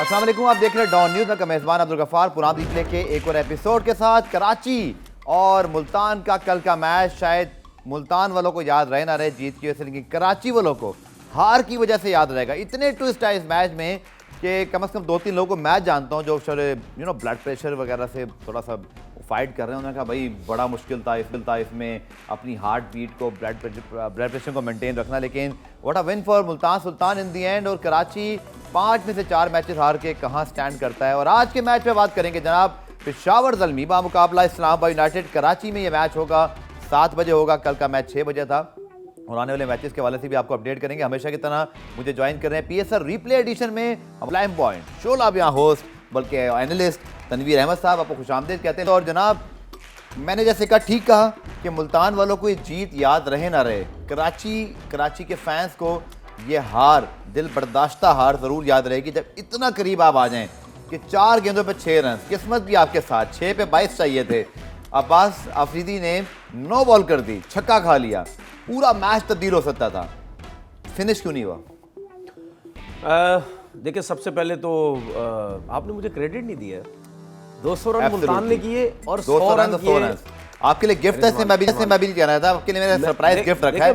अस्सलाम वालेकुम, आप देख रहे हैं डॉन न्यूज़। मैं मेज़बान अब्दुल गफ्फार पुरानी रिप्ले के एक और एपिसोड के साथ। कराची और मुल्तान का कल का मैच शायद मुल्तान वालों को याद रहे ना रहे जीत की वजह से, लेकिन कराची वालों को हार की वजह से याद रहेगा। इतने ट्विस्ट है इस मैच में कि कम से कम 2-3 लोगों को मैं जानता हूँ जो ब्लड प्रेशर वगैरह से थोड़ा सा फाइट कर रहे हैं। उन्होंने कहा भाई बड़ा मुश्किल था इसमें अपनी हार्ट बीट को ब्लड प्रेशर को मेंटेन रखना, लेकिन what a win for Multan Sultan in the and. और कराची 5 में से 4 मैचेस हार के कहाँ स्टैंड करता है। और आज के मैच में बात करेंगे जनाब पेशावर ज़ल्मी बा मुकाबला इस्लामाबाद यूनाइटेड। कराची में ये मैच होगा 7 बजे होगा, कल का मैच 6 बजे था। और आने वाले मैचेस के हवाले से भी आपको अपडेट करेंगे। हमेशा की तरह मुझे ज्वाइन कर रहे हैं PSR रिप्ले एडिशन में फ्लैम पॉइंट शोला यहाँ होस्ट बल्कि एनालिस्ट तनवीर अहमद साहब, आपको खुशामदीद कहते हैं। और जनाब मैंने जैसे कहा ठीक कहा कि मुल्तान वालों को ये जीत याद रहे ना रहे, कराची के फैंस को ये हार, दिल बर्दाश्ता हार ज़रूर याद रहेगी जब इतना करीब आप आ जाएं कि 4 गेंदों पे 6 रन। किस्मत भी आपके साथ, 6 पे 22 चाहिए थे। अब्बास आफरीदी ने 9 बॉल कर दी, छक्का खा लिया, पूरा मैच तब्दील हो सकता था। फिनिश क्यों नहीं हुआ? देखिए सबसे पहले तो आपने मुझे क्रेडिट नहीं दिया। 200 रन मुल्तान ने किए और 100 रन किए। आपके लिए गिफ्ट है, मैं भी नहीं कहना था, आपके लिए मैंने सरप्राइज गिफ्ट रखा है।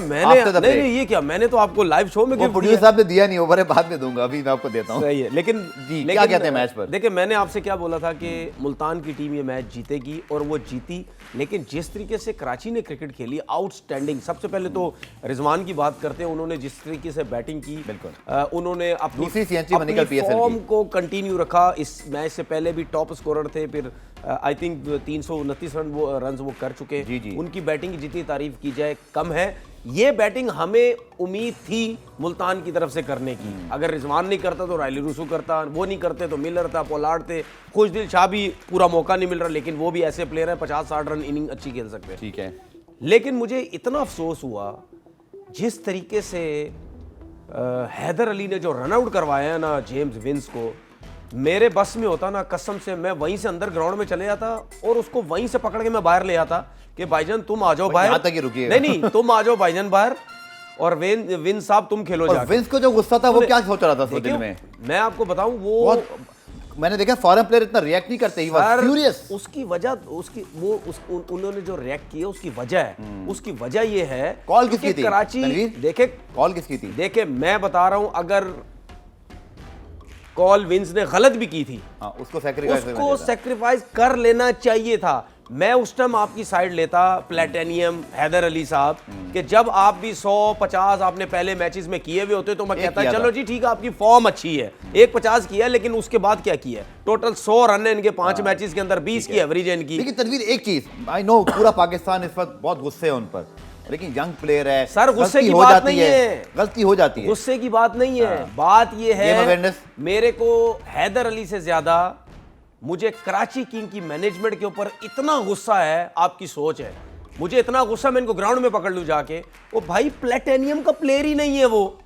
नहीं ये क्या, मैंने तो आपको लाइव शो में गिफ्ट प्रोड्यूसर साहब ने दिया नहीं, ओवर बाद में दूंगा, अभी मैं आपको देता हूं। सही है, लेकिन क्या कहते हैं मैच पर? देखिए मैंने आपसे क्या बोला था कि मुल्तान की टीम ये मैच जीतेगी और वो जीती। लेकिन जिस तरीके से कराची ने क्रिकेट खेली आउटस्टैंडिंग। सबसे पहले तो रिजवान की बात करते हैं, उन्होंने जिस तरीके से बैटिंग की, बिल्कुल उन्होंने अपनी फॉर्म को कंटिन्यू रखा। इस मैच से पहले भी टॉप स्कोरर थे, फिर आई थिंक 329 रन वो कर चुके हैं। जी। उनकी बैटिंग की जितनी तारीफ की जाए कम है। ये बैटिंग हमें उम्मीद थी मुल्तान की तरफ से करने की। अगर रिजवान नहीं करता तो रायली रूसू करता, वो नहीं करते तो मिलर था, पोलार्ड थे, खुशदिल शाह भी पूरा मौका नहीं मिल रहा, लेकिन वो भी ऐसे प्लेयर है 50-60 रन इनिंग अच्छी खेल सकते हैं। ठीक है, लेकिन मुझे इतना अफसोस हुआ जिस तरीके से हैदर अली ने जो रन आउट करवाया ना जेम्स विंस को, मेरे बस में होता ना कसम से मैं वहीं से अंदर ग्राउंड में चले जाता और उसको वहीं से पकड़ के मैं बाहर ले आता कि भाईजान तुम आ जाओ बाहर। नहीं तुम आ जाओ भाईजान बाहर और विंस साहब तुम खेलो जाके। विंस को जो गुस्सा था वो क्या सोच रहा था दिल में? मैं आपको बताऊं, वो मैंने देखा फॉरेन प्लेयर इतना रिएक्ट नहीं करते, ही वाज फ्यूरियस। उसकी वजह उन्होंने जो रिएक्ट किया उसकी वजह है, उसकी वजह ये है कॉल किसकी थी? कराची देखे कॉल किसकी थी? देखे मैं बता रहा हूं, अगर कॉल विंस ने गलत भी की थी, उसको सैक्रिफाइस कर लेना चाहिए था। मैं उस टाइम आपकी साइड लेता, प्लेटेनियम हैदर अली साहब, कि जब आप भी 100-50 आपने पहले मैचेस में किए हुए होते तो मैं कहता चलो जी ठीक है आपकी फॉर्म अच्छी है, 150 किया, लेकिन उसके बाद क्या किया? टोटल 100 रन है इनके 5 मैचेस के अंदर, 20 की एवरेज है इनकी। लेकिन तनवीर एक चीज, आई नो पूरा पाकिस्तान इस वक्त बहुत गुस्से है उन पर, लेकिन यंग प्लेयर है सर, गुस्से की बात नहीं है, गलती हो जाती है, गुस्से की बात नहीं है। बात ये है मेरे को हैदर अली से ज्यादा मुझे कराची किंग की मैनेजमेंट के ऊपर इतना गुस्सा है, आपकी सोच है। मुझे इतना गुस्सा, मैं इनको ग्राउंड में पकड़ लूं जाके, वो भाई प्लेटेनियम का प्लेयर ही नहीं है, वो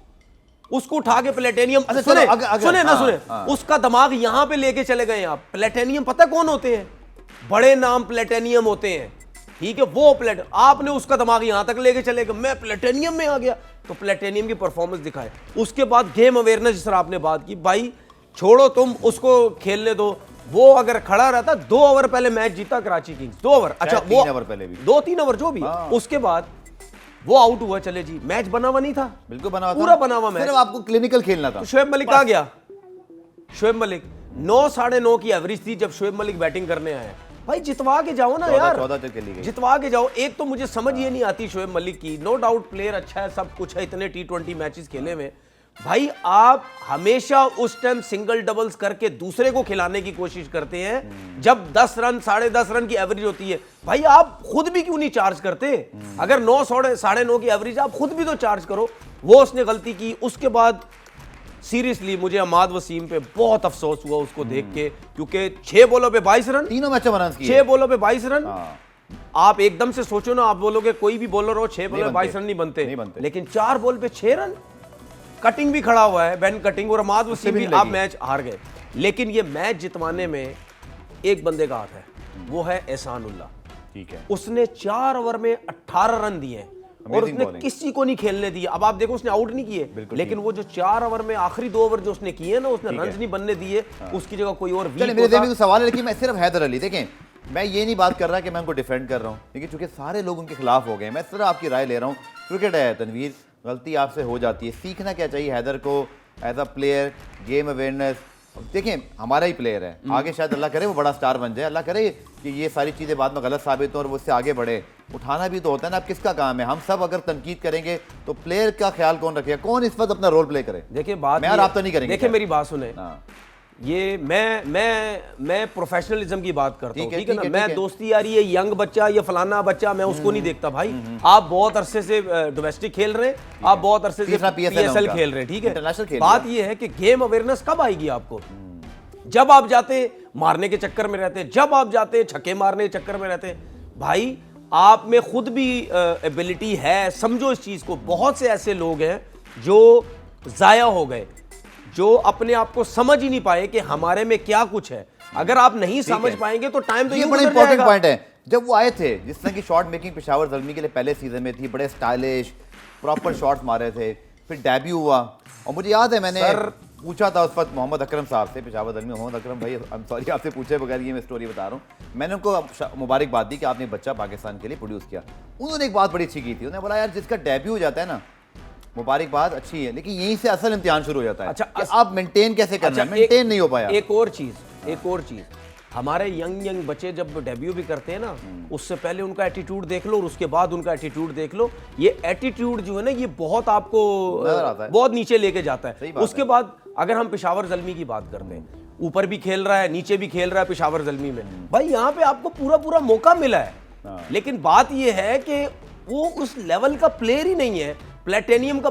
उसको उठा के प्लेटेनियम सुने उसका दिमाग यहां पे लेके चले गए आप। प्लेटेनियम पता कौन होते हैं? बड़े नाम प्लेटेनियम होते हैं, ठीक है, वो आपने उसका दिमाग यहां तक लेके चले गए, मैं प्लेटेनियम में आ गया। तो प्लेटेनियम की परफॉर्मेंस दिखाए। उसके बाद गेम अवेयरनेस जिस तरह आपने बात की, भाई छोड़ो तुम उसको खेलने दो। वो अगर खड़ा रहता 2 ओवर पहले मैच जीता कराची किंग्स, 2 ओवर, अच्छा 3 ओवर पहले भी, 2-3 ओवर जो भी, उसके बाद वो आउट हुआ, चले जी, मैच बना हुआ नहीं था, बिल्कुल बना हुआ, पूरा बना हुआ मैच, सिर्फ आपको क्लिनिकल खेलना था। शोएब मलिक आ गया, शोएब मलिक 9-9.5 की एवरेज थी जब शोएब मलिक बैटिंग करने आए। भाई जितवा के जाओ ना यार, 14 तक चली गई, जितवा के जाओ। एक तो मुझे समझ ये नहीं आती शोएब मलिक की, नो डाउट प्लेयर अच्छा है, सब कुछ है, इतने T20 मैचेस खेले में, भाई आप हमेशा उस टाइम सिंगल डबल्स करके दूसरे को खिलाने की कोशिश करते हैं जब 10 रन 10.5 रन की एवरेज होती है। भाई आप खुद भी क्यों नहीं चार्ज करते? अगर 9-9.5 की एवरेज, आप खुद भी तो चार्ज करो। वो उसने गलती की। उसके बाद सीरियसली मुझे अमाद वसीम पे बहुत अफसोस हुआ उसको देख के, क्योंकि 6 बॉलों पे 22 रन, तीनों मैचों में रन किए, 6 बॉलों पे 22 रन। आप एकदम से सोचो ना, आप बोलोगे कोई भी बॉलर हो 6 बॉल पे 22 रन नहीं बनते, लेकिन 4 बॉल पे 6 रन। कटिंग भी खड़ा हुआ है, बेन कटिंग और अमाद वसीम भी, आप मैच हार गए। लेकिन ये मैच जितवाने में एक बंदे का हाथ है, वो है एहसानुल्लाह। ठीक है, उसने 4 ओवर में 18 रन दिए और उसने किसी को नहीं खेलने दिया। अब आप देखो उसने आउट नहीं किए, लेकिन वो जो 4 ओवर में आखिरी 2 ओवर जो उसने किए ना, उसने रन नहीं बनने दिए, उसकी जगह कोई और वीक मेरे भी सवाल है, लेकिन मैं सिर्फ हैदर अली, देखें मैं ये नहीं बात कर रहा कि मैं उनको डिफेंड कर रहा हूँ, लेकिन चूंकि सारे लोग उनके खिलाफ हो गए, मैं सिर्फ आपकी राय ले रहा हूँ। क्रिकेट है तनवीर, गलती आपसे हो जाती है, सीखना क्या चाहिए हैदर को as a player, game awareness. देखें हमारा ही प्लेयर है, आगे शायद अल्लाह करे वो बड़ा स्टार बन जाए, अल्लाह करे कि ये सारी चीज़ें बाद में गलत साबित हो और वो उससे आगे बढ़े। उठाना भी तो होता है ना, अब किसका काम है? हम सब अगर तनकीद करेंगे तो प्लेयर का ख्याल कौन रखेगा, कौन इस वक्त अपना रोल प्ले करे? देखिए बात मैं आप तो नहीं करेंगे, देखिए मेरी बात सुने, ये मैं प्रोफेशनलिज्म की बात करता हूँ, ठीक है ना। मैं दोस्ती यारी ये यंग बच्चा या फलाना बच्चा मैं उसको नहीं देखता भाई। आप बहुत अरसे से डोमेस्टिक खेल रहे हैं, आप बहुत अरसे से PSL खेल रहे हैं, ठीक है। बात ये है कि गेम अवेयरनेस कब आएगी आपको? जब आप जाते मारने के चक्कर में रहते, जब आप जाते छक्के मारने के चक्कर में रहते। भाई आप में खुद भी एबिलिटी है, समझो इस चीज को। बहुत से ऐसे लोग हैं जो जाया हो गए, जो अपने आप को समझ ही नहीं पाए कि हमारे में क्या कुछ है। अगर आप नहीं समझ पाएंगे तो टाइम तो ये बड़ा इंपॉर्टेंट पॉइंट है। जब वो आए थे, जिस तरह की शॉट मेकिंग पेशावर ज़ल्मी के लिए पहले सीजन में थी, बड़े स्टाइलिश प्रॉपर शॉट्स मारे थे, फिर डेब्यू हुआ। और मुझे याद है मैंने पूछा था उस वक्त मोहम्मद अकरम साहब से, पेशावर ज़ल्मी, मोहम्मद अकरम भाई आई एम सॉरी आपसे पूछे बगैर ये मैं स्टोरी बता रहा हूँ। मैंने उनको मुबारकबाद दी कि आपने बच्चा पाकिस्तान के लिए प्रोड्यूस किया। उन्होंने एक बात बड़ी अच्छी की थी, उन्होंने बोला यार जिसका डेब्यू हो जाता है ना, मुबारकबाद अच्छी है, लेकिन यहीं से असल इम्तिहान शुरू हो जाता है। अच्छा आप मेंटेन कैसे करना है? मेंटेन नहीं हो पाया। एक और चीज हमारे यंग बच्चे जब डेब्यू भी करते हैं ना, उससे पहले उनका एटीट्यूड देख लो और उसके बाद उनका एटीट्यूड देख लो। ये एटीट्यूड जो है ना, ये बहुत आपको बहुत नीचे लेके जाता है। उसके बाद अगर हम पेशावर ज़ल्मी की बात करते हैं, ऊपर भी खेल रहा है, नीचे भी खेल रहा है पेशावर ज़ल्मी में, भाई यहाँ पे आपको पूरा मौका मिला है। लेकिन बात ये है कि वो उस लेवल का प्लेयर ही नहीं है। प्लेटेनियम का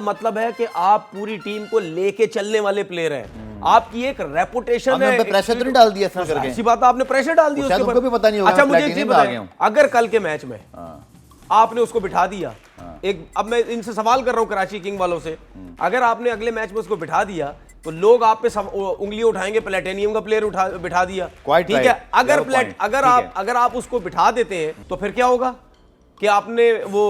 मतलब है कि आप पूरी टीम को लेके चलने वाले प्लेयर हैं। आपकी एक रेपुटेशन है। प्रेशर तो नहीं डाल दिया सर करके? ऐसी बात आपने प्रेशर डाल दिया, उसके बाद भी पता नहीं होगा। अच्छा मुझे एक बताएं, अगर कल के मैच में आपने उसको बिठा दिया, अब मैं इनसे सवाल कर रहा हूं कराची किंग वालों से, अगर आपने अगले मैच में उसको बिठा दिया तो लोग आप पे उंगलियां उठाएंगे, प्लेटेनियम का प्लेयर बिठा दिया, ठीक है। अगर आप उसको बिठा देते हैं तो फिर क्या होगा कि आपने वो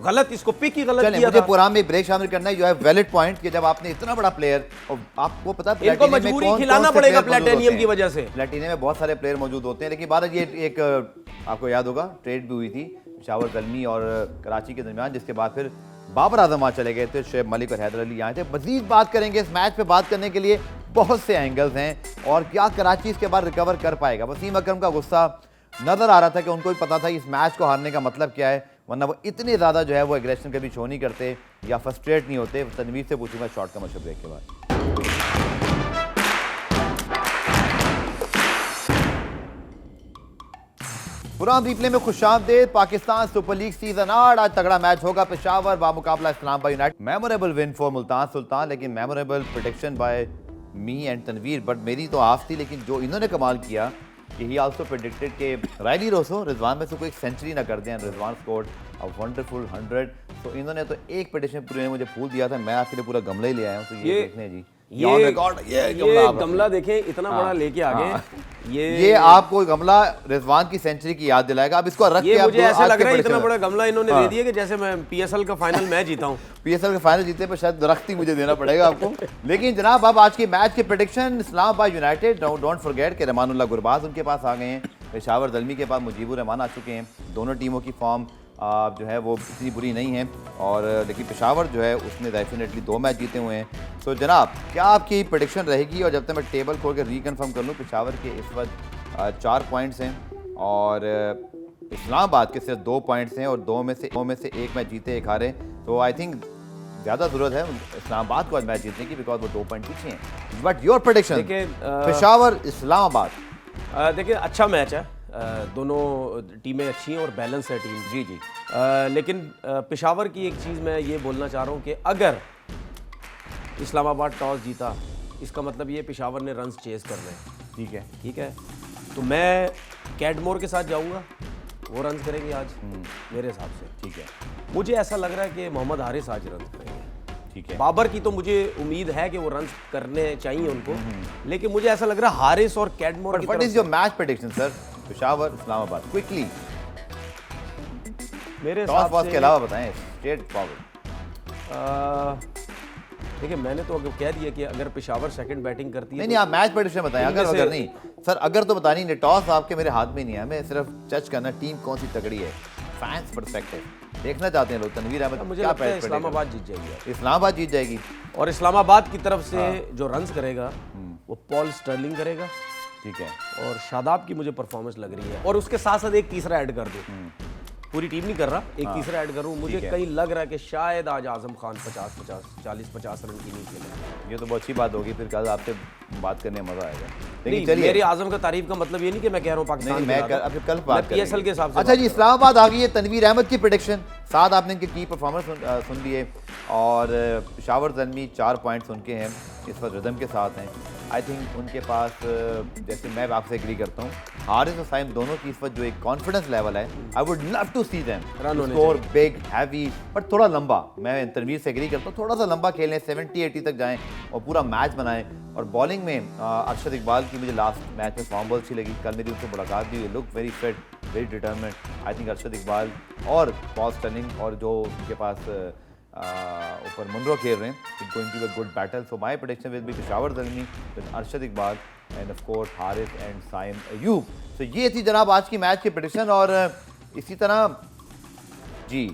गलत इसको पिक ही गलत किया। मुझे प्रोग्राम में ब्रेक शामिल करना है। जो है वैलिड पॉइंट कि जब आपने इतना बड़ा प्लेयर, और आपको पता है इनको मजबूरी खिलाना पड़ेगा प्लेटेनियम की वजह से। प्लेटिनियम में बहुत सारे प्लेयर मौजूद होते हैं, लेकिन बात ये एक आपको याद होगा ट्रेड भी हुई थी पेशावर ज़ल्मी और कराची के दरमियान, जिसके बाद फिर बाबर आजम वहाँ चले गए थे, शुएब मलिक और हैदर अली यहाँ थे। मजीद बात करेंगे इस मैच पे, बात करने के लिए बहुत से एंगल्स हैं और क्या कराची इसके बाद रिकवर कर पाएगा। वसीम अकरम का गुस्सा नजर आ रहा था कि उनको भी पता था इस मैच को हारने का मतलब क्या है, वरना वो इतने ज़्यादा जो है वो एग्रेशन कभी शो नहीं करते या फ्रस्ट्रेट नहीं होते। तनवीर से पूछूंगा शॉर्ट कमर्शियल ब्रेक के बाद। पुरान रिप्ले में खुशामदीद। पाकिस्तान सुपर लीग सीजन 8 आज तगड़ा मैच होगा। पेशावर बामुकाबला Islamabad United. Memorable win for Multan Sultan, लेकिन memorable prediction by me and Tanvir. But मेरी तो आफ थी, लेकिन जो इन्होंने कमाल किया कि ही आल्सो प्रेडिक्टेड के रायली रोसो रिजवान में से कोई सेंचुरी ना कर दें। Rizwan scored a wonderful 100। तो इन्होंने तो एक प्रेडिक्शन पूरे मुझे फूल दिया था, मैं आपके लिए पूरा गमला ही ले आया हूँ। तो ये देखने जी, ये गमला देखें इतना बड़ा लेके आ गए। ये आपको गमला रिजवान की सेंचुरी की याद दिलाएगा। अब इसको रख के मुझे ऐसा लग रहा है इतना बड़ा गमला इन्होंने दे दिया कि जैसे मैं PSL का फाइनल मैच जीता हूँ। PSL का फाइनल जीते पर शायद दरख्त ही मुझे देना पड़ेगा आपको। लेकिन जनाब अब आज के मैच के prediction. Islamabad United, don't forget कि रहमानुल्लाह गुरबाज उनके पास आ गए हैं, पेशावर ज़ल्मी के पास मुजीबुर रहमान आ चुके हैं। दोनों टीमों की फॉर्म जो है वो इतनी बुरी नहीं है, और लेकिन पेशावर जो है उसने डेफिनेटली 2 मैच जीते हुए हैं। तो जनाब क्या आपकी प्रेडिक्शन रहेगी? और जब तक मैं टेबल खोल कर रिकन्फर्म कर लूँ, पेशावर के इस वक्त 4 पॉइंट्स हैं और इस्लामाबाद के सिर्फ 2 पॉइंट्स हैं, और 2 में से 1 मैच जीते 1 हारे। तो आई थिंक ज़्यादा ज़रूरत है इस्लामाबाद को आज मैच जीतने की, बिकॉज वो 2 पॉइंट पीछे हैं। But your prediction Peshawar Islamabad. देखिए अच्छा मैच है, दोनों टीमें अच्छी हैं और बैलेंस है टीम। जी लेकिन पेशावर की एक चीज़ मैं ये बोलना चाह रहा हूँ कि अगर इस्लामाबाद टॉस जीता, इसका मतलब ये पेशावर ने रन्स चेस करने हैं। ठीक है। तो मैं कैडमोर के साथ जाऊँगा, वो रन्स करेंगे आज मेरे हिसाब से। ठीक है। मुझे ऐसा लग रहा है कि मोहम्मद हारिस आज रन्स करेंगे। ठीक है। बाबर की तो मुझे उम्मीद है कि वो रन्स करने चाहिए उनको, लेकिन मुझे ऐसा लग रहा है हारिस और Cadmore. What is your match prediction sir? Peshawar Islamabad quickly. मेरे टॉस हिसाब वॉस से के अलावा बताएं स्ट्रेट फॉरवर्ड। देखिए मैंने तो अगर कह दिया कि अगर पेशावर सेकंड बैटिंग करती है नहीं नहीं, आप मैच प्रेडिक्शन बताएं, इनमें अगर से- नहीं सर, अगर तो बतानी नहीं, टॉस आपके मेरे हाथ में नहीं है, हमें सिर्फ जज करना टीम कौन सी तगड़ी है, फैंस परस्पेक्टिव देखना चाहते हैं लोग। तनवीर अहमद मुझे क्या लगता है predict इस्लामाबाद जीत जाएगी करेगा? इस्लामाबाद जीत जाएगी। और इस्लामाबाद की तरफ से जो रन्स करेगा वो पॉल स्टर्लिंग करेगा ठीक है, और शादाब की मुझे परफॉर्मेंस लग रही है। और उसके साथ साथ एक तीसरा ऐड कर दूं, पूरी टीम नहीं कर रहा, एक तीसरा ऐड करूं, मुझे कहीं लग रहा है कि शायद आज आजम खान 40-50 रन की नहीं खेलेगा। ये तो बहुत अच्छी बात होगी, फिर कल आपसे बात करने में मजा आएगा। नहीं, लेकिन चलिए, मेरे आजम का तारीफ का मतलब ये नहीं कि मैं कह रहा हूँ नहीं पाकिस्तान मैं खिलाफ। अभी कल बात मैं PSL के हिसाब से अच्छा बात जी, इस्लामाबाद आ गई है। तनवीर अहमद की प्रेडिक्शन, साथ आपने इनके की परफॉर्मेंस सुन लिए, और पेशावर ज़ल्मी 4 पॉइंट्स उनके हैं, इस वक्त रिदम के साथ हैं। आई थिंक उनके पास जैसे मैं आपसे एग्री करता हूँ, हारिस और साइम दोनों की इस वक्त जो एक कॉन्फिडेंस लेवल है, I would love to see them run होने स्कोर बिग हैवी, बट थोड़ा लंबा। मैं तनवीर से एग्री करता हूँ, थोड़ा सा लंबा खेलें, 70-80 तक जाएं और पूरा मैच बनाएं। और बॉलिंग में अरशद इकबाल की मुझे लास्ट मैच में फॉर्म बहुत अच्छी लगी, कल मेरी उनसे मुलाकात भी हुई, look very fit, very determined. I think Arshad Iqbal और पॉल स्टर्लिंग और जो उनके पास ऊपर मुनरो खेल रहे हैं, it going to be a good battle. So my prediction will be Peshawar Zalmi with Arshad Iqbal and of course Haris and Saim Ayub. So ये थी जनाब आज की मैच की प्रेडिक्शन। और इसी तरह जी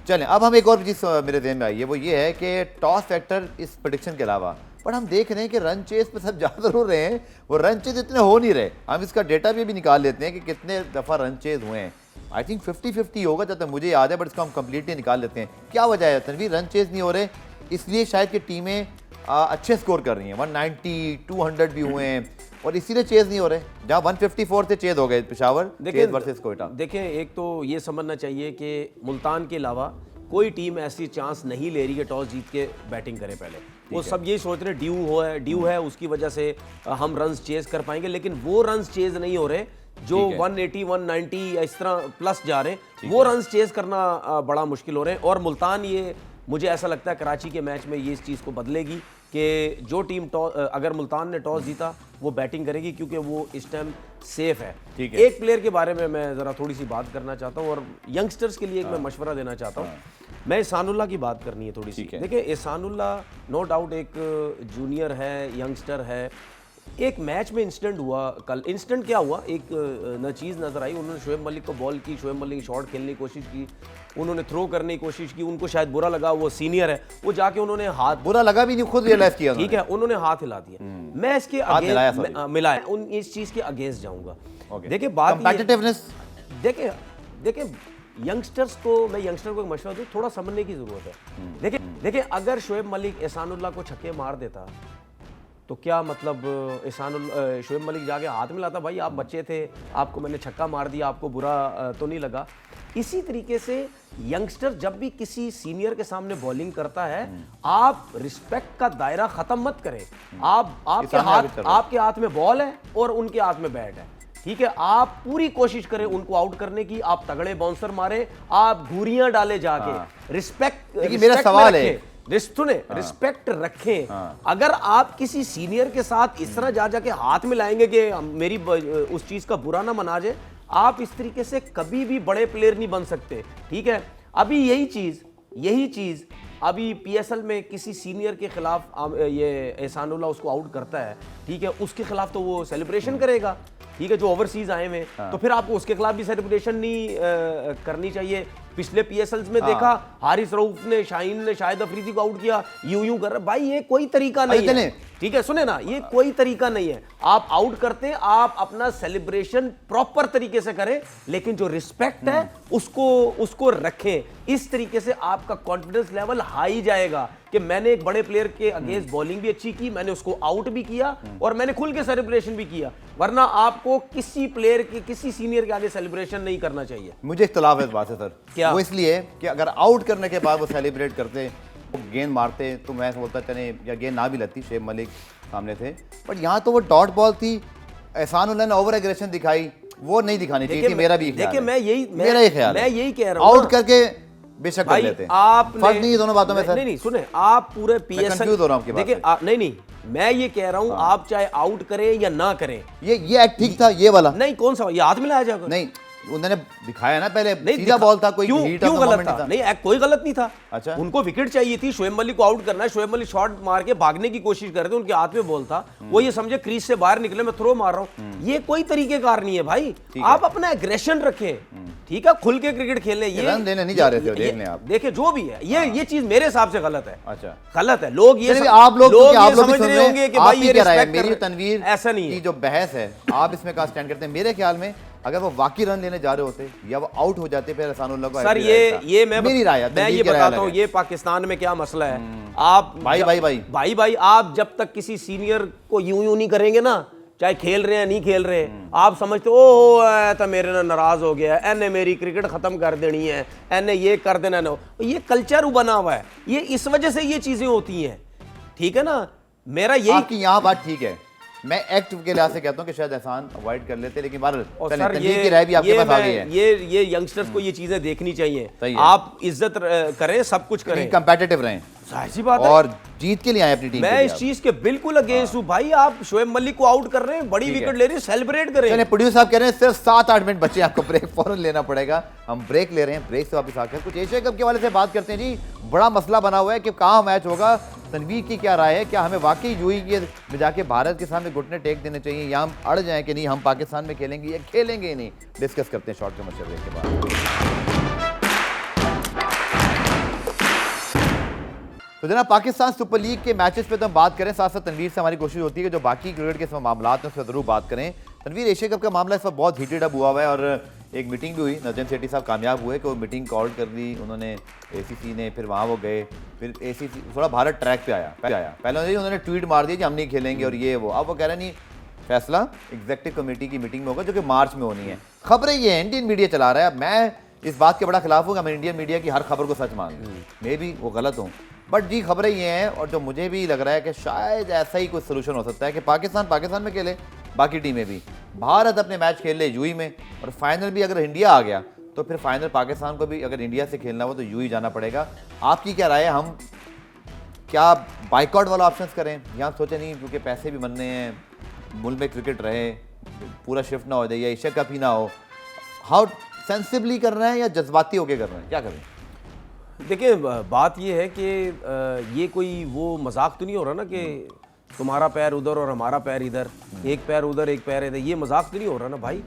चलें, अब हम एक और चीज़ मेरे ध्यान में आई है, वो ये है कि टॉस फैक्टर इस प्रेडिक्शन के अलावा, बट हम देख रहे हैं कि रन चेस पे सब जा जरूर रहे हैं, वो रन चेज इतने हो नहीं रहे। हम इसका डेटा भी निकाल लेते हैं कि कितने दफ़ा रन चेज हुए हैं। आई थिंक 50-50 होगा जब तक मुझे याद है, बट इसको हम कंप्लीटली निकाल लेते हैं। क्या वजह है तनवीर, रन चेज नहीं हो रहे? इसलिए शायद कि टीमें अच्छे स्कोर कर रही हैं, 190, 200 भी हुए हैं, और इसीलिए चेज नहीं हो रहे। जहाँ 154 से चेज हो गए पेशावर चेज वर्सेस कोयटा। देखें, एक तो ये समझना चाहिए कि मुल्तान के अलावा कोई टीम ऐसी चांस नहीं ले रही है टॉस जीत के बैटिंग करे पहले। वो सब यही सोच रहे ड्यू है उसकी वजह से हम रन्स चेज कर पाएंगे, लेकिन वो रन्स चेज नहीं हो रहे जो 180, 190 या इस तरह प्लस जा रहे हैं, वो रन्स चेज करना बड़ा मुश्किल हो रहे हैं। और मुल्तान, ये मुझे ऐसा लगता है कराची के मैच में ये इस चीज़ को बदलेगी कि जो टीम अगर मुल्तान ने टॉस जीता वो बैटिंग करेगी, क्योंकि वो इस टाइम सेफ है। एक प्लेयर के बारे में मैं ज़रा थोड़ी सी बात करना चाहता हूँ और यंगस्टर्स के लिए एक मैं मशवरा देना चाहता हूँ। मैं एहसानुल्लाह की बात करनी है थोड़ी सी। देखिए, एहसानुल्लाह नो डाउट एक जूनियर है, यंगस्टर है। एक मैच में इंसिडेंट हुआ कल। इंसिडेंट क्या हुआ, एक न चीज़ नज़र आई, उन्होंने शोएब मलिक को बॉल की, शोएब मलिक शॉट खेलने की कोशिश की, उन्होंने थ्रो करने की कोशिश की, उनको शायद बुरा लगा, वो सीनियर है, वो जाके उन्होंने हाथ, बुरा लगा भी नहीं, खुद रियलाइज किया, ठीक है, उन्होंने हाथ हिला दिया। मैं इसके अगेंस्ट मिलाया, इस चीज़ के अगेंस्ट जाऊँगा। देखिए बात, देखिए यंगस्टर्स को, मैं यंगस्टर को एक मशवरा दूं, थोड़ा समझने की जरूरत है। देखिए अगर शोएब मलिक एहसानुल्लाह को छक्के मार देता तो क्या मतलब शोएब मलिक जाके हाथ मिलाता, भाई आप बच्चे थे, आपको मैंने छक्का मार दिया, आपको बुरा तो नहीं लगा। इसी तरीके से यंगस्टर जब भी किसी सीनियर के सामने बॉलिंग करता है, आप रिस्पेक्ट का दायरा खत्म मत करें। आपके हाथ में बॉल है और उनके हाथ में बैट है, ठीक है, आप पूरी कोशिश करें उनको आउट करने की, आप तगड़े बाउंसर मारे, आप घूरियां डाले जाके। रिस्पेक्ट, मेरा सवाल है, रिस्पेक्ट रखें। अगर आप किसी सीनियर के साथ इस तरह जा जाके हाथ मिलाएंगे कि मेरी उस चीज का बुरा ना मना जाए, आप इस तरीके से कभी भी बड़े प्लेयर नहीं बन सकते, ठीक है। अभी यही चीज अभी PSL में किसी सीनियर के खिलाफ ये एहसानुल्लाह उसको आउट करता है, ठीक है, उसके खिलाफ तो वो सेलिब्रेशन करेगा, ठीक है, जो ओवरसीज आए हुए, तो फिर आपको उसके खिलाफ भी सेलिब्रेशन नहीं करनी चाहिए। पिछले PSLs में देखा, हारिस रऊफ ने, शाहीन ने शाहिद अफरीदी को आउट किया, यूं कर रहा, भाई ये कोई तरीका नहीं है, ठीक है, सुने ना, ये कोई तरीका नहीं है। आप आउट करते हैं, आप अपना सेलिब्रेशन प्रॉपर तरीके से करें, लेकिन जो रिस्पेक्ट है उसको रखें। इस तरीके से आपका कॉन्फिडेंस लेवल हाई जाएगा कि मैंने एक बड़े प्लेयर के अगेंस्ट बॉलिंग भी अच्छी की, मैंने उसको आउट भी किया और मैंने खुल के सेलिब्रेशन भी किया। वरना आपको किसी प्लेयर के, किसी सीनियर के आगे सेलिब्रेशन नहीं करना चाहिए। मुझे इख्तिलाफ है इस बात से सर। क्या? वो इसलिए कि अगर आउट करने के बाद वो सेलिब्रेट करते, वो गेंद मारते, तो मैं बोलता चले या गेंद ना भी लगती, शोएब मलिक सामने थे, बट यहाँ तो वो डॉट बॉल थी, एहसानुल्लाह ने ओवर एग्रेशन दिखाई, वो नहीं दिखानी चाहिए थी, मेरा भी ख्याल है। मैं यही कह रहा हूँ, आउट करके बेशक कर लेते हैं, आपने फर्क नहीं है दोनों बातों में सर। नहीं, सुने, आप पूरे PSL, देखिए नहीं, मैं ये कह रहा हूँ, आप चाहे आउट करें या ना करें, ये ठीक था, ये वाला नहीं, कौन सा ये हाथ मिलाया जाएगा, नहीं, उन्होंने दिखाया ना पहले, नहीं सीधा बॉल था, कोई क्यों heat of क्यों the गलत moment था? नहीं था। नहीं कोई गलत नहीं था। अच्छा, उनको विकेट चाहिए थी, शोएब मलिक को आउट करना है, शोएब मलिक शॉट मार के भागने की कोशिश कर रहे थे, उनके हाथ में बॉल था, वो ये समझे क्रीज से बाहर निकले, मैं थ्रो मार रहा हूं, ये कोई तरीकेकार नहीं है भाई। आप अपना एग्रेशन रखें, ठीक है, खुल के क्रिकेट खेलें, ये रन देने नहीं जा रहे थे, देख लें आप। देखिए जो भी है, ये चीज मेरे हिसाब से गलत है। अच्छा, गलत है। लोग ये आप लोग समझ रहे होंगे कि भाई ये रिस्पेक्ट मेरी तनवीर ऐसा नहीं है। जो बहस है, आप इसमें कहाँ स्टैंड करते हैं? मेरे ख्याल में अगर वो वाकई रन लेने जा रहे होते या वो आउट हो जाते, फिर एहसानुल्लाह को सर ये मेरी राय है, मैं ये बताता हूँ, ये पाकिस्तान में क्या मसला है। आप भाई आप जब तक किसी सीनियर को यूं नहीं करेंगे ना, चाहे खेल रहे हैं नहीं खेल रहे, आप समझते ओ तो मेरे ना नाराज हो गया, एने मेरी क्रिकेट खत्म कर देनी है, एने ये कर देना ना, ये कल्चर बना हुआ है, ये इस वजह से ये चीजें होती हैं, ठीक है ना। मेरा यही आपकी यहाँ बात ठीक है, मैं एक्ट के लिहाज से कहता हूं कि शायद एहसान अवॉइड कर लेते, लेकिन सर की राय भी आपके पास आ गई है। ये यंगस्टर्स को ये चीजें देखनी चाहिए, आप इज्जत करें, सब कुछ करें, कंपेटिटिव रहें, सी बात है, और जीत के लिए आए अपनी टीम। मैं इस चीज के बिल्कुल अगेंस्ट हूं भाई। आप शोएब मलिक को आउट कर रहे हैं, बड़ी विकेट ले रहे हैं, सेलिब्रेट करें। चलिए, प्रोड्यूसर साहब कह रहे हैं सिर्फ 7-8 मिनट बचे, आपको ब्रेक फौरन लेना पड़ेगा। हम ब्रेक ले रहे हैं, ब्रेक से वापस आकर कुछ एशिया कप के वाले से बात करते हैं। जी, बड़ा मसला बना हुआ है कि कहाँ मैच होगा। तनवीर की क्या राय है? क्या हमें वाकई यूई के जाके भारत के सामने घुटने टेक देने चाहिए, या हम अड़ जाएं कि नहीं हम पाकिस्तान में खेलेंगे या खेलेंगे ही नहीं? डिस्कस करते हैं शॉर्ट कमर्शियल ब्रेक के बाद। तो जनाब, पाकिस्तान सुपर लीग के मैचेस पे तो हम बात करें, साथ साथ तनवीर से हमारी कोशिश होती है कि जो बाकी क्रिकेट के मामला हैं उस पर जरूर बात करें। तनवीर, एशिया कप का मामला इस वक्त बहुत हीटेड अप हुआ है, और एक मीटिंग भी हुई, नजम सेठी साहब कामयाब हुए कि वो मीटिंग कॉल कर दी उन्होंने, एसीसी ने, फिर वहाँ वो गए, फिर एसीसी थोड़ा भारत ट्रैक पे आया। पहले उन्होंने ट्वीट मार दिया कि हम नहीं खेलेंगे और ये वो, अब वो कह रहे नहीं, फैसला एग्जीक्यूटिव कमेटी की मीटिंग में होगा जो कि मार्च में होनी है। खबरें ये है, इंडियन मीडिया चला रहा है, मैं इस बात के बड़ा खिलाफ हूँ कि मैं इंडियन मीडिया की हर खबर को सच मान लूँ, मे भी वो गलत हूँ, बट जी खबरें ये हैं। और जो मुझे भी लग रहा है कि शायद ऐसा ही कुछ सोल्यूशन हो सकता है कि पाकिस्तान में खेले, बाकी टीमें भी, भारत अपने मैच खेल ले यूई में, और फाइनल भी अगर इंडिया आ गया तो फिर फाइनल पाकिस्तान को भी अगर इंडिया से खेलना हो तो यूई जाना पड़ेगा। आपकी क्या राय है? हम क्या बाइकआउट वाला ऑप्शन करें, या सोचे नहीं क्योंकि पैसे भी बनने हैं, मुल्क में क्रिकेट रहे, पूरा शिफ्ट ना हो जाए, या एशिया कप ही ना हो? हाउ सेंसिबली कर रहे हैं या जज्बाती होके कर रहे हैं, क्या करें? देखिए, बात ये है कि ये कोई वो मजाक तो नहीं हो रहा ना कि तुम्हारा पैर उधर और हमारा पैर इधर, एक पैर उधर एक पैर इधर, ये मजाक तो नहीं हो रहा ना भाई।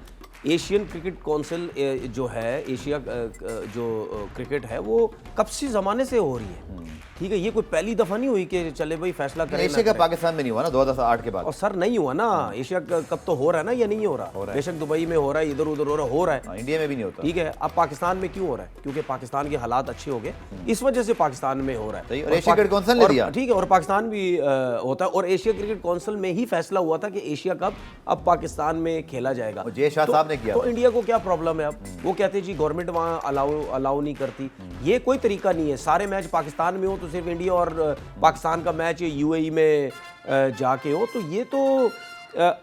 एशियन क्रिकेट काउंसिल जो है, एशिया जो क्रिकेट है, वो कब से ज़माने से हो रही है, ठीक है, ये कोई पहली दफ़ा नहीं हुई कि चले भाई फैसला करें। एशिया कप पाकिस्तान में नहीं हुआ ना 2008 के बाद, और सर नहीं हुआ ना, एशिया कप तो हो रहा है ना, या नहीं हो रहा? बेशक दुबई में हो रहा है, इधर उधर हो रहा है, इंडिया में भी नहीं होता, ठीक है। अब पाकिस्तान में क्यों हो रहा है? क्योंकि पाकिस्तान के हालात अच्छे हो गए, इस वजह से पाकिस्तान में हो रहा है। और एशिया क्रिकेट काउंसिल ने दिया, ठीक है, और पाकिस्तान भी होता है, और एशिया क्रिकेट काउंसिल में ही फैसला हुआ था कि एशिया कप अब पाकिस्तान में खेला जाएगा। जय शाह साहब ने किया, तो इंडिया को क्या प्रॉब्लम है? अब वो कहते हैं जी गवर्नमेंट वहाँ अलाउ नहीं करती, ये कोई तरीका नहीं है। सारे मैच पाकिस्तान में हो तो सिर्फ इंडिया और पाकिस्तान का मैच यूएई में जाके हो, तो ये तो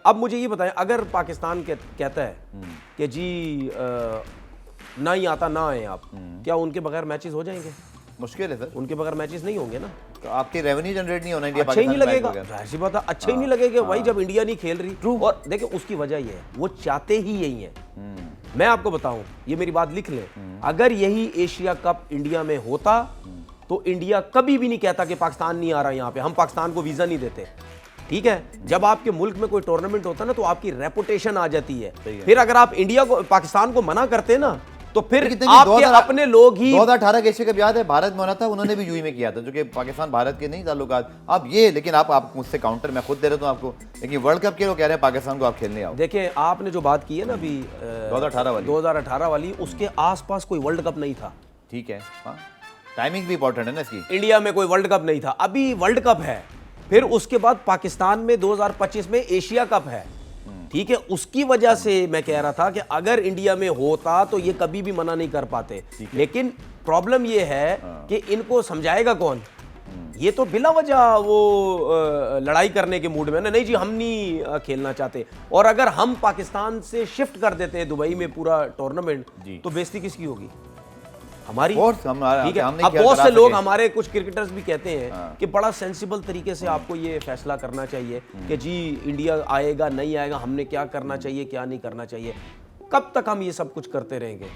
अब मुझे ये बताएं, अगर पाकिस्तान कहता है कि जी ना ही आता ना आए आप, क्या उनके बगैर मैचेस हो जाएंगे? मुश्किल है सर, उनके बगैर मैचेस नहीं होंगे ना, तो आपकी रेवेन्यू जनरेट नहीं होना, इंडिया अच्छा ही नहीं लगेगा, ऐसी बात है, अच्छा ही नहीं लगेगा भाई जब इंडिया नहीं खेल रही। और देखिए उसकी वजह ये है, वो चाहते ही यही है। मैं आपको बताऊं, ये मेरी बात लिख लें, अगर यही एशिया कप इंडिया में होता तो इंडिया कभी भी नहीं कहता कि पाकिस्तान नहीं आ रहा यहाँ पे, हम पाकिस्तान को वीजा नहीं देते, ठीक है। जब आपके मुल्क में कोई टूर्नामेंट होता है ना, तो आपकी रेपुटेशन आ जाती है। फिर अगर आप इंडिया को, पाकिस्तान को मना करते ना, तो फिर आपके अपने लोग ही। 2018 के एशिया कप याद है, भारत में होना था, उन्होंने भी यूएई में किया था, जो कि पाकिस्तान भारत के नहीं ताल्लुकात। अब ये, लेकिन आप मुझसे काउंटर मैं खुद दे रहा हूँ आपको, लेकिन वर्ल्ड कप के लोग कह रहे हैं पाकिस्तान को आप खेलने आओ। देखिए, आपने जो बात की है ना अभी 2018 वाली, उसके आसपास कोई वर्ल्ड कप नहीं था, ठीक है, टाइमिंग भी इंपॉर्टेंट है ना इसकी। इंडिया में कोई वर्ल्ड कप नहीं था, अभी वर्ल्ड कप है, फिर उसके बाद पाकिस्तान में 2025 में एशिया कप है, ठीक है। उसकी वजह से मैं कह रहा था कि अगर इंडिया में होता तो ये कभी भी मना नहीं कर पाते, लेकिन प्रॉब्लम ये है कि इनको समझाएगा कौन? ये तो बिला वजह वो लड़ाई करने के मूड में ना, नहीं जी हम नहीं खेलना चाहते। और अगर हम पाकिस्तान से शिफ्ट कर देते हैं दुबई में पूरा टूर्नामेंट, तो बेइज्जती किसकी होगी? हमारी, ठीक है। अब बहुत से लोग, हमारे कुछ क्रिकेटर्स भी कहते हैं कि बड़ा सेंसिबल तरीके से आपको ये फैसला करना चाहिए कि जी इंडिया आएगा नहीं आएगा, हमने क्या करना चाहिए क्या नहीं करना चाहिए। कब तक हम ये सब कुछ करते रहेंगे?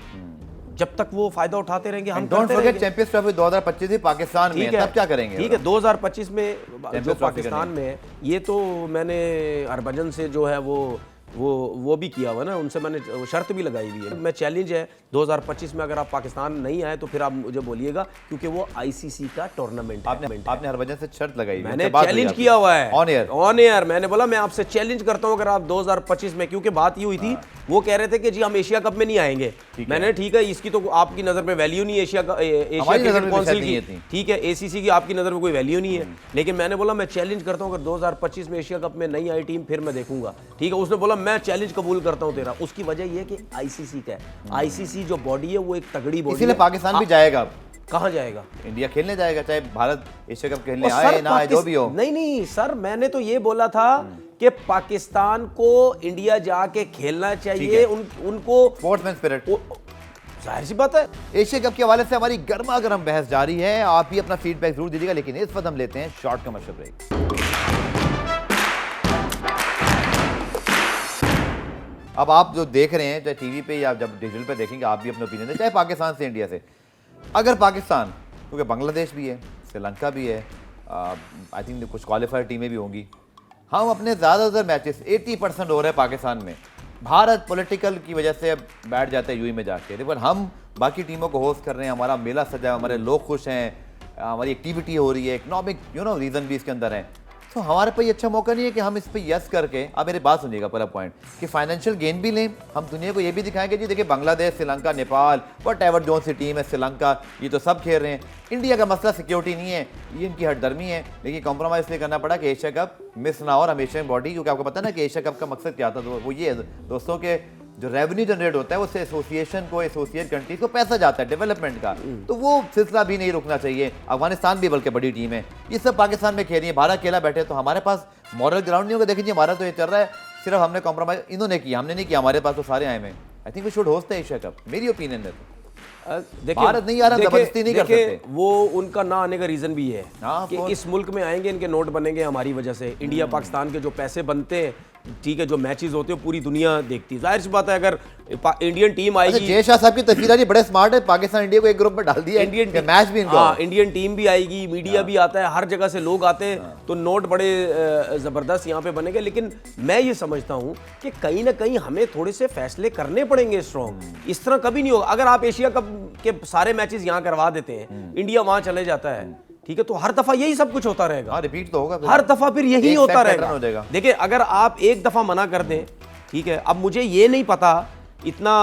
जब तक वो फायदा उठाते रहेंगे हम डोंट करते फॉरगेट रहेंगे। चैंपियंस ट्रॉफी 2025 ही पाकिस्तान में ठीक है, है, तब क्या करेंगे? ठीक है, 2025 में जो ट्रॉफी पाकिस्तान में है, ये तो मैंने हरभजन से जो है वो भी किया हुआ ना, उनसे मैंने शर्त भी लगाई हुई है। मैं चैलेंज है 2025 में अगर आप पाकिस्तान नहीं आए तो फिर आप मुझे बोलिएगा, क्योंकि वो आईसीसी का टूर्नामेंट है। आपने हरभजन से शर्त लगाई हुई है, मैंने उससे बात चैलेंज हुई किया हुआ है ऑन एयर। मैंने बोला मैं आपसे चैलेंज करता हूं अगर आप 2025 में, क्योंकि बात ये हुई थी वो कह रहे थे कि जी हम एशिया कप में नहीं आएंगे। मैंने ठीक है, इसकी तो आपकी नजर में वैल्यू नहीं है, एशिया क्रिकेट काउंसिल की, ठीक है, एसीसी की आपकी नजर में कोई वैल्यू नहीं है, लेकिन मैंने बोला मैं चैलेंज करता हूं अगर 2025 में एशिया कप में नहीं आई टीम फिर मैं देखूंगा। ठीक है, उसने बोला मैं चैलेंज कबूल करता हूं तेरा। उसकी वजह यह है कि आईसीसी का है, आईसीसी जो बॉडी है वो एक तगड़ी बॉडी है। इसीलिए पाकिस्तान भी जाएगा। कहां जाएगा? इंडिया खेलने जाएगा, चाहे भारत एशिया कप खेलने आए ना आए, जो भी हो। नहीं सर, मैंने तो ये बोला था कि पाकिस्तान को इंडिया जाके खेलना चाहिए, उनको स्पोर्ट्समैन स्पिरिट, जाहिर सी बात है। एशिया कप के हवाले से हमारी गर्मा गर्म बहस जारी है। आप भी अपना फीडबैक जरूर दीजिएगा, लेकिन इस वक्त हम लेते हैं शॉर्ट कमर्शियल ब्रेक। अब आप जो देख रहे हैं, चाहे टीवी पे या जब डिजिटल पे देखेंगे, आप भी अपने ओपिनियन दें, चाहे पाकिस्तान से इंडिया से। अगर पाकिस्तान, क्योंकि बांग्लादेश भी है, श्रीलंका भी है, आई थिंक कुछ क्वालिफायर टीमें भी होंगी, हम अपने ज़्यादातर मैचेस 80% हो रहे हैं पाकिस्तान में। भारत पॉलिटिकल की वजह से अब बैठ जाता है यूएई में जाके, लेकिन हम बाकी टीमों को होस्ट कर रहे हैं, हमारा मेला सजा है, हमारे लोग खुश हैं, हमारी एक्टिविटी हो रही है, इकोनॉमिक रीज़न भी इसके अंदर है। तो हमारे पे ये अच्छा मौका नहीं है कि हम इस पे यस करके, आप मेरी बात सुनिएगा पहला पॉइंट, कि फाइनेंशियल गेन भी लें, हम दुनिया को ये भी दिखाएंगे जी देखिए Bangladesh, Sri Lanka, Nepal, whatever zone C team है, श्रीलंका, ये तो सब खेल रहे हैं। इंडिया का मसला सिक्योरिटी नहीं है, ये इनकी हटदर्मी है, लेकिन कॉम्प्रोमाइज़ इसलिए करना पड़ा कि एशिया कप मिस ना हो, और हम एशियन बॉडी, क्योंकि आपको पता है ना कि एशिया कप का मकसद क्या था, वो ये है दोस्तों के जो रेवेन्यू जनरेट होता है उससे एसोसिएशन को, एसोसिएट कंट्रीज को पैसा जाता है डेवलपमेंट का, तो वो सिलसिला भी नहीं रुकना चाहिए। अफगानिस्तान भी बल्कि बड़ी टीम है, ये सब पाकिस्तान में खेल रही है, भारत अकेला बैठे, तो हमारे पास मॉरल ग्राउंड नहीं होगा। देखिए हमारा तो ये चल रहा है, सिर्फ हमने कॉम्प्रोमाइज इन्होंने किया, हमने नहीं किया, हमारे पास तो सारे आए हैं। I think we should host the Asia Cup, मेरी ओपिनियन है। भारत नहीं आ रहा, जबरदस्ती नहीं कर सकते। वो उनका ना आने का रीजन भी है कि इस मुल्क में आएंगे, इनके नोट बनेंगे हमारी वजह से। इंडिया पाकिस्तान के जो पैसे बनते हैं, ठीक है, जो मैचेस होते हैं पूरी दुनिया देखती है, जाहिर सी बात है। अगर इंडियन टीम आएगी, जय शाह साहब की तस्वीर जी बड़े स्मार्ट है, पाकिस्तान इंडिया को एक ग्रुप में डाल दिया, इंडियन मैच भी इनको, इंडियन टीम भी आएगी, मीडिया भी आता है, हर जगह से लोग आते हैं, तो नोट बड़े जबरदस्त यहाँ पे बनेंगे। लेकिन मैं ये समझता हूँ कि कहीं ना कहीं हमें थोड़े से फैसले करने पड़ेंगे स्ट्रॉन्ग। इस तरह कभी नहीं होगा। अगर आप एशिया कप के सारे मैचेस यहाँ करवा देते हैं, इंडिया वहां चले जाता है, ठीक है, तो हर दफा यही सब कुछ होता रहेगा, रिपीट तो होगा, हर दफा फिर यही होता रहेगा। देखिए अगर आप एक दफा मना कर दें, ठीक है, अब मुझे ये नहीं पता इतना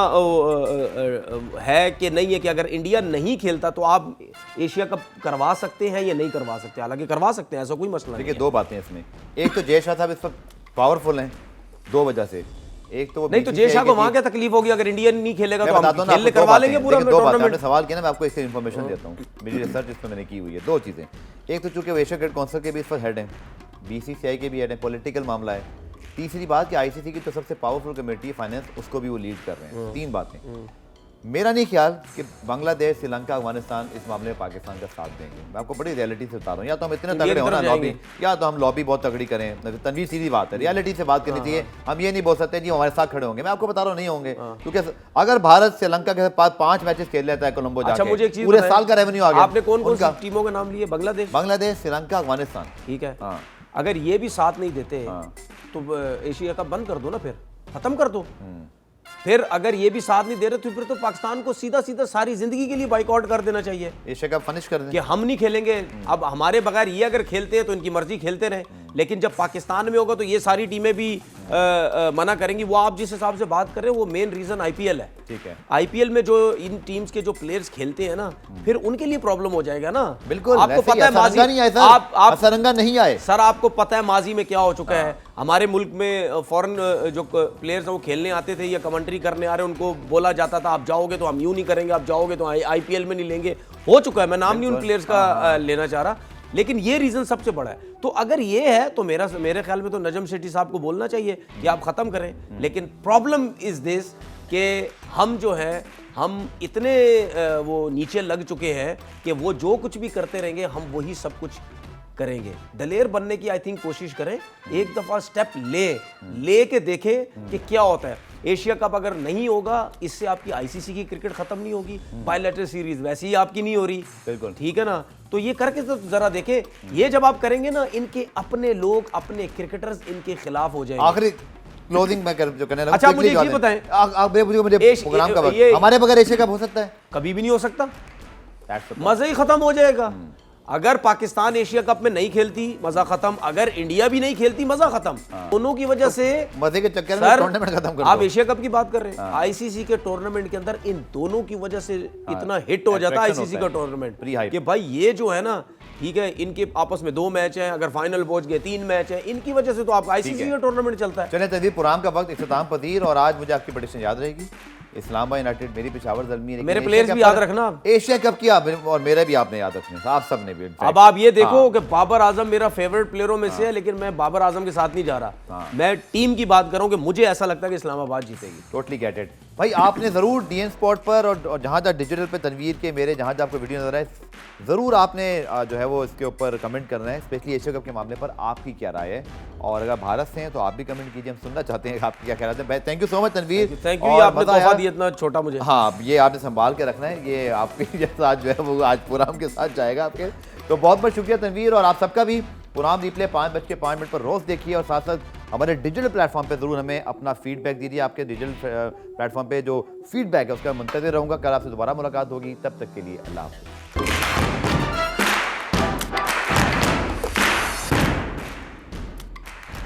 है कि नहीं है कि अगर इंडिया नहीं खेलता तो आप एशिया कप करवा सकते हैं या नहीं करवा सकते। हालांकि करवा सकते हैं, ऐसा कोई मसला नहीं है। देखिए दो बातें इसमें, एक तो जय शाह साहब इस वक्त पावरफुल हैं दो वजह से, एक तो नहीं तो जय शाह को वहां क्या तकलीफ होगी अगर इंडिया नहीं खेलेगा तो हम खेलने करवा लेंगे पूरा टूर्नामेंट। सवाल किया ना, मैं आपको इसकी इन्फॉर्मेशन देता हूँ, मेरी रिसर्च इसमें मैंने की हुई है। दो चीजें, एक तो चूंकि एशिया क्रिकेट काउंसिल के भी इस पर हेड हैं, बीसीसीआई के भी हेड हैं, पॉलिटिकल मामला है। तीसरी बात कि आईसीसी की तो सबसे पावरफुल कमेटी है फाइनेंस, उसको भी वो लीड कर रहे हैं। तीन बातें। मेरा नहीं ख्याल कि बांग्लादेश, श्रीलंका, अफगानिस्तान इस मामले में पाकिस्तान का साथ देंगे। मैं आपको बड़ी रियलिटी से बता रहा हूँ, या तो हम इतने तगड़े हो ना लॉबी, या तो हम लॉबी बहुत तगड़ी करें। तनवीर सीधी बात है, रियलिटी से बात करनी चाहिए। हम ये नहीं बोल सकते जी हमारे साथ खड़े होंगे, मैं आपको बता रहा हूँ नहीं होंगे, क्योंकि अगर भारत श्रीलंका के साथ 5 मैचेस खेल लेता है कोलंबो जाके, पूरे साल का रेवेन्यू आ गया। आपने कौन कौन सी टीमों के नाम लिए? बांग्लादेश, श्रीलंका, अफगानिस्तान, ठीक है। अगर ये भी साथ नहीं देते तो एशिया कप बंद कर दो ना, फिर खत्म कर दो। फिर अगर ये भी साथ नहीं दे रहे तो फिर तो पाकिस्तान को सीधा सीधा सारी जिंदगी के लिए बाइकआउट कर देना चाहिए, एशिया कप फिनिश कर दें कि हम नहीं खेलेंगे। अब हमारे बगैर ये अगर खेलते हैं तो इनकी मर्जी, खेलते रहे। लेकिन जब पाकिस्तान में होगा तो ये सारी टीमें भी मना करेंगी। वो आप जिस हिसाब से बात कर रहे हैं वो मेन रीजन आईपीएल है। ठीक है, आईपीएल में जो इन टीम्स के जो प्लेयर्स खेलते हैं ना, फिर उनके लिए प्रॉब्लम हो जाएगा ना। बिल्कुल, आपको पता है माजी नहीं आए सर, आप सरंगा नहीं आए सर, आपको पता है माजी में क्या हो चुका है। हमारे मुल्क में फॉरेन जो प्लेयर्स हैं वो खेलने आते थे या कमेंट्री करने आ रहे, उनको बोला जाता था आप जाओगे तो हम यूं नहीं करेंगे, आप जाओगे तो आईपीएल में नहीं लेंगे। हो चुका है, मैं नाम नहीं उन प्लेयर्स का लेना चाह रहा, लेकिन ये रीजन सबसे बड़ा है। तो अगर ये है तो मेरे ख्याल में तो नजम सेठी साहब को बोलना चाहिए कि आप खत्म करें। लेकिन प्रॉब्लम इज दिस कि हम जो है हम इतने वो नीचे लग चुके हैं कि वो जो कुछ भी करते रहेंगे हम वही सब कुछ करेंगे। दलेर बनने की आई थिंक कोशिश करें, एक दफा स्टेप ले के देखें कि क्या होता है। एशिया कप अगर नहीं होगा, इससे आपकी आईसीसी की क्रिकेट खत्म नहीं होगी, बायलैटरल सीरीज वैसे ही आपकी नहीं हो रही, बिल्कुल ठीक है ना। तो ये करके तो जरा देखे, ये जब आप करेंगे ना, इनके अपने लोग, अपने क्रिकेटर्स इनके खिलाफ हो जाएंगे। आखिरी क्लोजिंग में जो करने लगा। अच्छा, मुझे ये बताएं, मुझे प्रोग्राम का वक्त, हमारे बगैर एशिया कप हो सकता है? कभी भी नहीं हो सकता, मजा ही खत्म हो जाएगा। अगर पाकिस्तान एशिया कप में नहीं खेलती, मजा खत्म। अगर इंडिया भी नहीं खेलती, मजा खत्म। दोनों की वजह से मजे के चक्कर में टूर्नामेंट खत्म कर दो। आप एशिया कप की बात कर रहे हैं, आईसीसी के टूर्नामेंट के अंदर इन दोनों की वजह से इतना हिट हो जाता है आईसीसी का टूर्नामेंट कि भाई ये जो है ना, ठीक है, इनके आपस में 2 मैच हैं, अगर फाइनल पहुंच गए 3 मैच हैं, इनकी वजह से तो आप आईसीसी का टूर्नामेंट चलता है। चलिए तनवीर, प्रोग्राम का वक्त इख्तिताम पजीर, और आज मुझे आपकी प्रेडिक्शन याद रहेगी। इस्लामाबाद यूनाइटेड मेरी पेशावर ज़ल्मी, मेरे प्लेयर्स भी याद रखना। एशिया कप की आप और मेरे भी आपने याद रखने, आप सब ने भी। अब आप ये देखो कि बाबर आजम मेरा फेवरेट प्लेयरों में से है, लेकिन मैं बाबर आजम के साथ नहीं जा रहा। मैं टीम की बात करूं कि मुझे ऐसा लगता है कि इस्लामाबाद जीतेगी। टोटली गेट इट भाई। आपने जरूर डीएन स्पॉट पर और जहां जहां डिजिटल पे तनवीर के मेरे जहां जहां आपको वीडियो नजर आए, जरूर आपने जो है वो इसके ऊपर कमेंट करना है, स्पेशली एशिया कप के मामले पर आपकी क्या राय है। और अगर भारत से हैं तो आप भी कमेंट कीजिए, हम सुनना चाहते हैं आपकी क्या ख्याल है। Thank you so much Tanveer, thank you. आपने तोहफा दिया इतना छोटा मुझे। हाँ, ये आपने संभाल के रखना है, ये आपके साथ जो है वो आज प्रोग्राम के साथ जाएगा आपके। तो बहुत बहुत शुक्रिया तनवीर, और आप सबका भी। प्रोग्राम रिप्ले 5:05 पर रोज देखिए, और साथ साथ हमारे डिजिटल प्लेटफॉर्म पे जरूर हमें अपना फीडबैक दीजिए। आपके डिजिटल प्लेटफॉर्म पे जो फीडबैक है उसका मुंतज़िर रहूँगा। कल आपसे दोबारा मुलाकात होगी, तब तक के लिए अल्लाह हाफ़िज़।